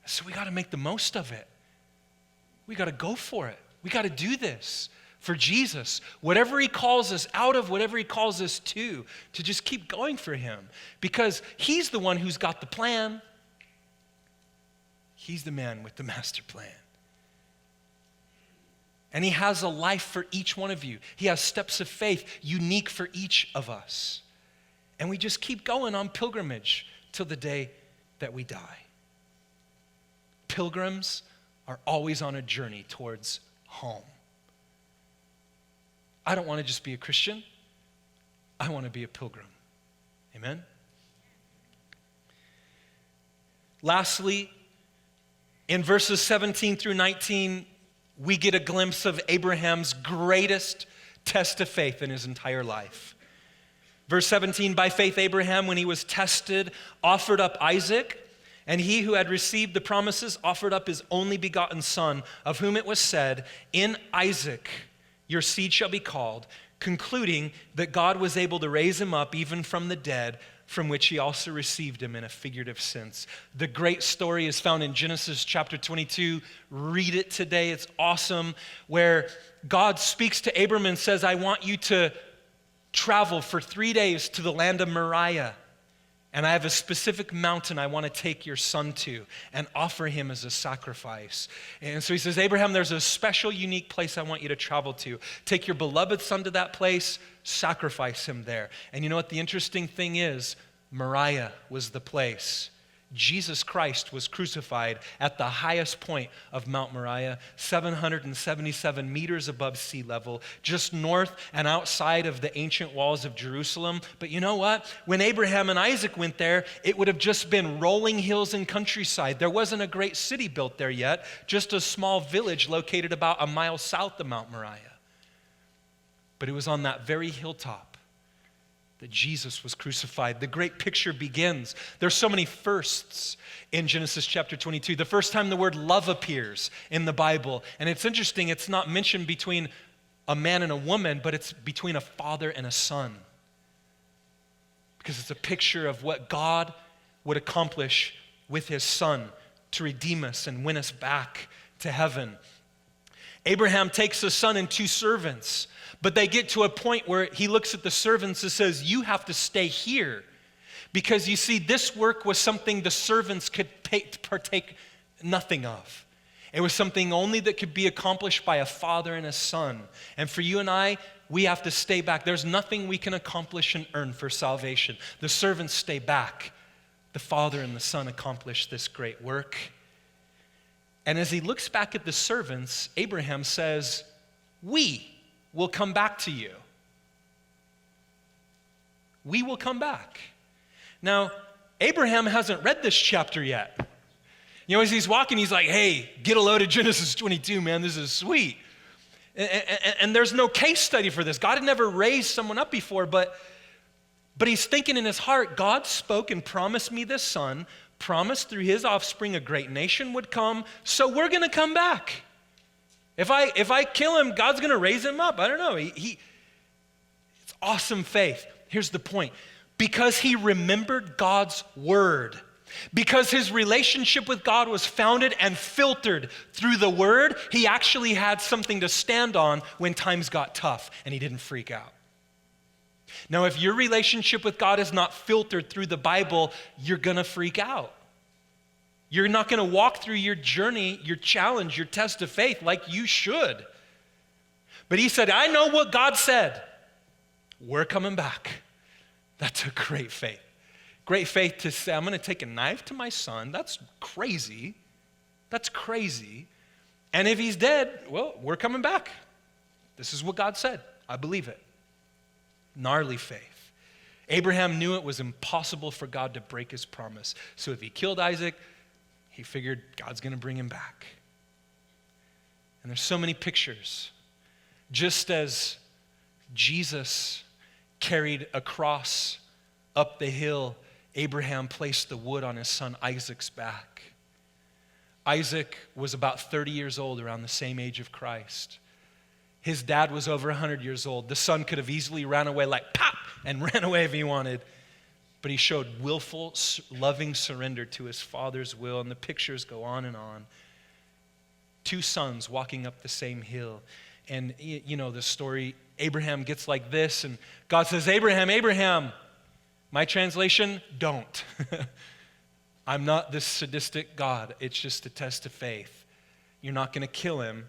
So we got to make the most of it. We got to go for it. We got to do this for Jesus. Whatever he calls us out of, whatever he calls us to just keep going for him. Because he's the one who's got the plan. He's the man with the master plan. And he has a life for each one of you. He has steps of faith unique for each of us. And we just keep going on pilgrimage till the day that we die. Pilgrims are always on a journey towards home. I don't want to just be a Christian. I want to be a pilgrim. Amen? Lastly, in verses 17 through 19, we get a glimpse of Abraham's greatest test of faith in his entire life. Verse 17, by faith Abraham, when he was tested, offered up Isaac, and he who had received the promises offered up his only begotten son, of whom it was said, in Isaac your seed shall be called, concluding that God was able to raise him up even from the dead, from which he also received him in a figurative sense. The great story is found in Genesis chapter 22. Read it today. It's awesome. Where God speaks to Abram and says, I want you to travel for 3 days to the land of Moriah. And I have a specific mountain I want to take your son to and offer him as a sacrifice. And so he says, Abraham, there's a special, unique place I want you to travel to. Take your beloved son to that place, sacrifice him there. And you know what the interesting thing is? Moriah was the place. Jesus Christ was crucified at the highest point of Mount Moriah, 777 meters above sea level, just north and outside of the ancient walls of Jerusalem. But you know what? When Abraham and Isaac went there, it would have just been rolling hills and countryside. There wasn't a great city built there yet, just a small village located about a mile south of Mount Moriah. But it was on that very hilltop that Jesus was crucified. The great picture begins. There's so many firsts in Genesis chapter 22. The first time the word love appears in the Bible. And it's interesting, it's not mentioned between a man and a woman, but it's between a father and a son. Because it's a picture of what God would accomplish with his son to redeem us and win us back to heaven. Abraham takes a son and 2 servants. But they get to a point where he looks at the servants and says, you have to stay here. Because you see, this work was something the servants could partake nothing of. It was something only that could be accomplished by a father and a son. And for you and I, we have to stay back. There's nothing we can accomplish and earn for salvation. The servants stay back. The father and the son accomplish this great work. And as he looks back at the servants, Abraham says, we will come back to you. We will come back. Now, Abraham hasn't read this chapter yet. You know, as he's walking, he's like, hey, get a load of Genesis 22, man, this is sweet. And there's no case study for this. God had never raised someone up before, but he's thinking in his heart, God spoke and promised me this son, promised through his offspring a great nation would come, so we're going to come back. If I kill him, God's going to raise him up. I don't know. It's awesome faith. Here's the point. Because he remembered God's word, because his relationship with God was founded and filtered through the word, he actually had something to stand on when times got tough, and he didn't freak out. Now, if your relationship with God is not filtered through the Bible, you're going to freak out. You're not going to walk through your journey, your challenge, your test of faith like you should. But he said, I know what God said. We're coming back. That's a great faith. Great faith to say, I'm going to take a knife to my son. That's crazy. That's crazy. And if he's dead, well, we're coming back. This is what God said. I believe it. Gnarly faith. Abraham knew it was impossible for God to break his promise. So if he killed Isaac, he figured God's going to bring him back. And there's so many pictures. Just as Jesus carried a cross up the hill, Abraham placed the wood on his son Isaac's back. Isaac was about 30 years old, around the same age of Christ. His dad was over 100 years old. The son could have easily ran away like pop and ran away if he wanted. But he showed willful, loving surrender to his father's will. And the pictures go on and on. Two sons walking up the same hill. And you know the story, Abraham gets like this. And God says, Abraham, Abraham. My translation, don't. I'm not this sadistic God. It's just a test of faith. You're not going to kill him.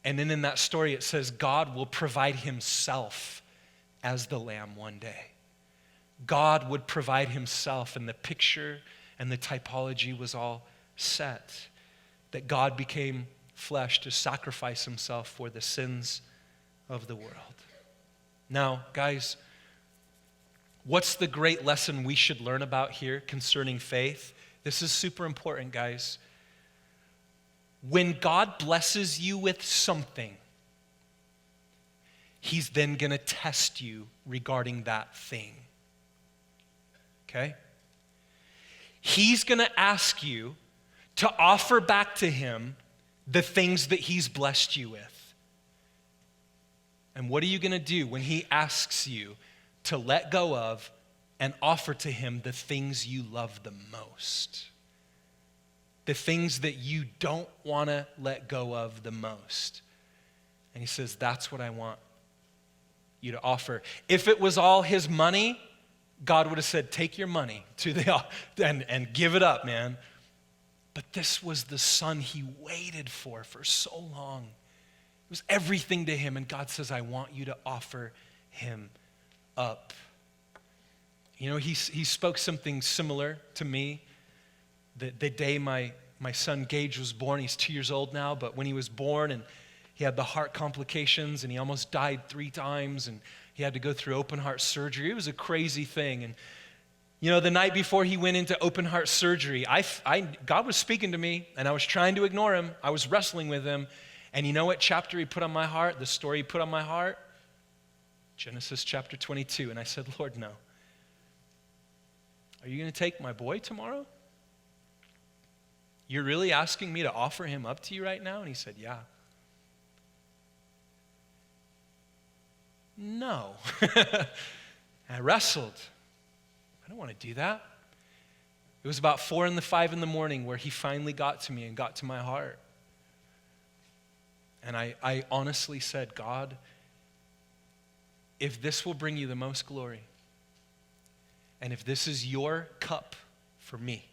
And then in that story, it says God will provide himself as the lamb one day. God would provide himself, and the picture and the typology was all set. That God became flesh to sacrifice himself for the sins of the world. Now, guys, what's the great lesson we should learn about here concerning faith? This is super important, guys. When God blesses you with something, he's then going to test you regarding that thing. Okay? He's going to ask you to offer back to him the things that he's blessed you with. And what are you going to do when he asks you to let go of and offer to him the things you love the most? The things that you don't want to let go of the most. And he says, that's what I want you to offer. If it was all his money, God would have said, take your money and give it up, man. But this was the son he waited for so long. It was everything to him. And God says, I want you to offer him up. You know, he spoke something similar to me the day my son Gage was born. He's 2 years old now, but when he was born and he had the heart complications and he almost died 3 times and he had to go through open heart surgery. It was a crazy thing. And you know, the night before he went into open heart surgery, God was speaking to me and I was trying to ignore him. I was wrestling with him. And you know what chapter he put on my heart, the story he put on my heart? Genesis chapter 22. And I said, Lord, no. Are you going to take my boy tomorrow? You're really asking me to offer him up to you right now? And he said, yeah. No. I wrestled. I don't want to do that. It was about 4 and 5 in the morning where he finally got to me and got to my heart. And I honestly said, God, if this will bring you the most glory, and if this is your cup for me,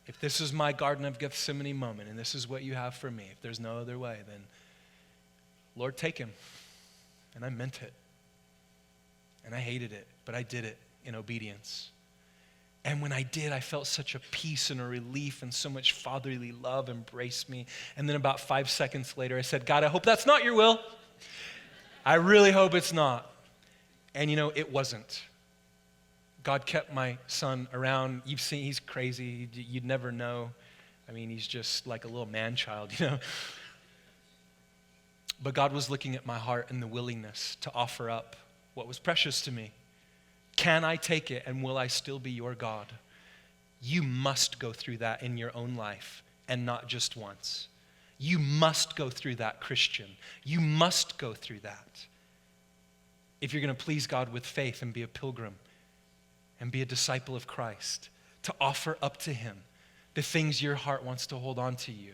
if this is my Garden of Gethsemane moment, and this is what you have for me, if there's no other way, then Lord, take him. And I meant it. And I hated it, but I did it in obedience. And when I did, I felt such a peace and a relief, and so much fatherly love embraced me. And then about 5 seconds later, I said, God, I hope that's not your will. I really hope it's not. And you know, it wasn't. God kept my son around. You've seen, he's crazy. You'd never know. I mean, he's just like a little man-child, you know. But God was looking at my heart and the willingness to offer up what was precious to me. Can I take it, and will I still be your God? You must go through that in your own life, and not just once. You must go through that, Christian. You must go through that. If you're going to please God with faith and be a pilgrim and be a disciple of Christ, to offer up to him the things your heart wants to hold on to you.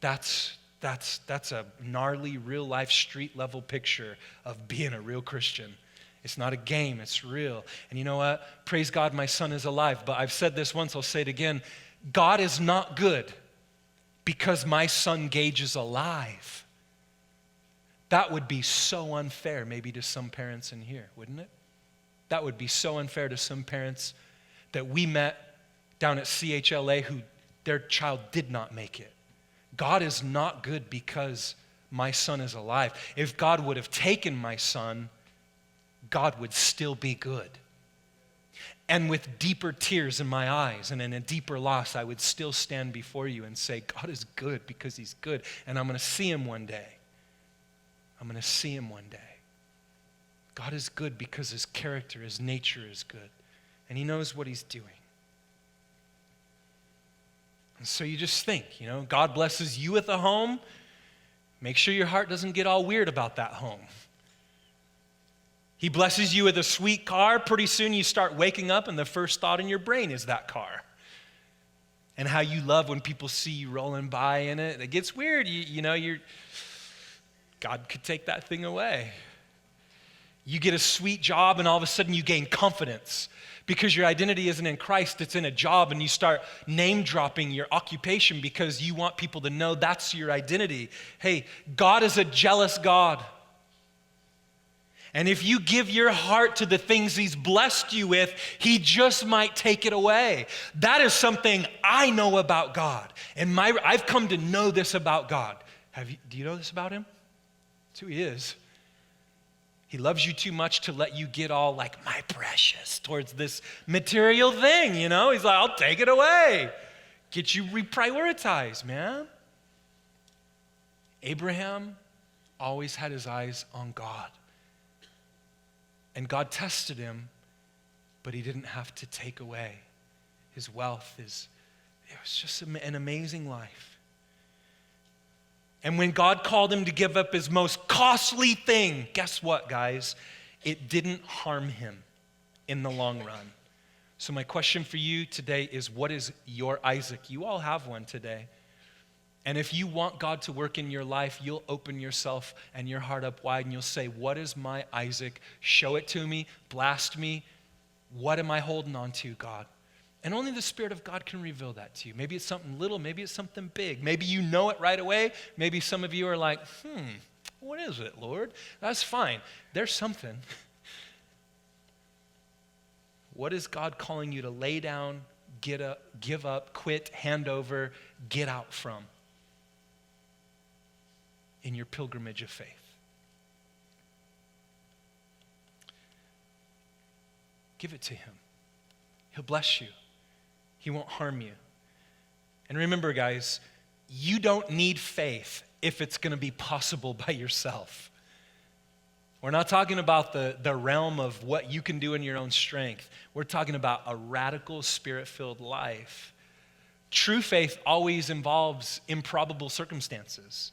That's a gnarly, real-life, street-level picture of being a real Christian. It's not a game, it's real. And you know what? Praise God, my son is alive. But I've said this once, I'll say it again. God is not good because my son Gage is alive. That would be so unfair maybe to some parents in here, wouldn't it? That would be so unfair to some parents that we met down at CHLA who their child did not make it. God is not good because my son is alive. If God would have taken my son, God would still be good. And with deeper tears in my eyes and in a deeper loss, I would still stand before you and say, God is good because he's good, and I'm going to see him one day. I'm going to see him one day. God is good because his character, his nature is good, and he knows what he's doing. And so you just think, God blesses you with a home. Make sure your heart doesn't get all weird about that home. He blesses you with a sweet car. Pretty soon you start waking up and the first thought in your brain is that car. And how you love when people see you rolling by in it. It gets weird. God could take that thing away. You get a sweet job and all of a sudden you gain confidence because your identity isn't in Christ, it's in a job, and you start name dropping your occupation because you want people to know that's your identity. Hey, God is a jealous God. And if you give your heart to the things he's blessed you with, he just might take it away. That is something I know about God. And I've come to know this about God. Do you know this about him? That's who he is. He loves you too much to let you get all like, my precious, towards this material thing, He's like, I'll take it away. Get you reprioritized, man. Abraham always had his eyes on God. And God tested him, but he didn't have to take away his wealth. It was just an amazing life. And when God called him to give up his most costly thing, guess what, guys? It didn't harm him in the long run. So my question for you today is, what is your Isaac? You all have one today. And if you want God to work in your life, you'll open yourself and your heart up wide and you'll say, what is my Isaac? Show it to me, blast me. What am I holding on to, God? And only the Spirit of God can reveal that to you. Maybe it's something little, maybe it's something big. Maybe you know it right away. Maybe some of you are like, what is it, Lord? That's fine. There's something. What is God calling you to lay down, give up, quit, hand over, get out from in your pilgrimage of faith? Give it to him. He'll bless you. He won't harm you. And remember, guys, you don't need faith if it's going to be possible by yourself. We're not talking about the realm of what you can do in your own strength. We're talking about a radical, spirit-filled life. True faith always involves improbable circumstances.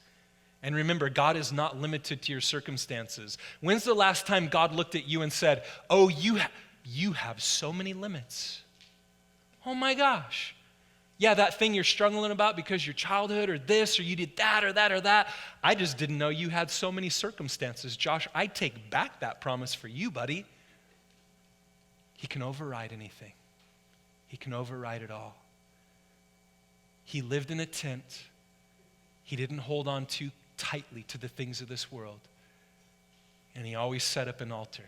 And remember, God is not limited to your circumstances. When's the last time God looked at you and said, oh, you have so many limits? Oh my gosh. Yeah, that thing you're struggling about because your childhood or this or you did that or that or that. I just didn't know you had so many circumstances. Josh, I take back that promise for you, buddy. He can override anything. He can override it all. He lived in a tent. He didn't hold on too tightly to the things of this world. And he always set up an altar.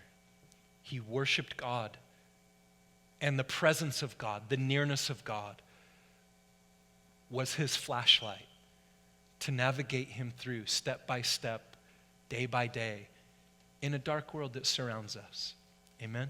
He worshiped God. And the presence of God, the nearness of God, was his flashlight to navigate him through step by step, day by day, in a dark world that surrounds us. Amen?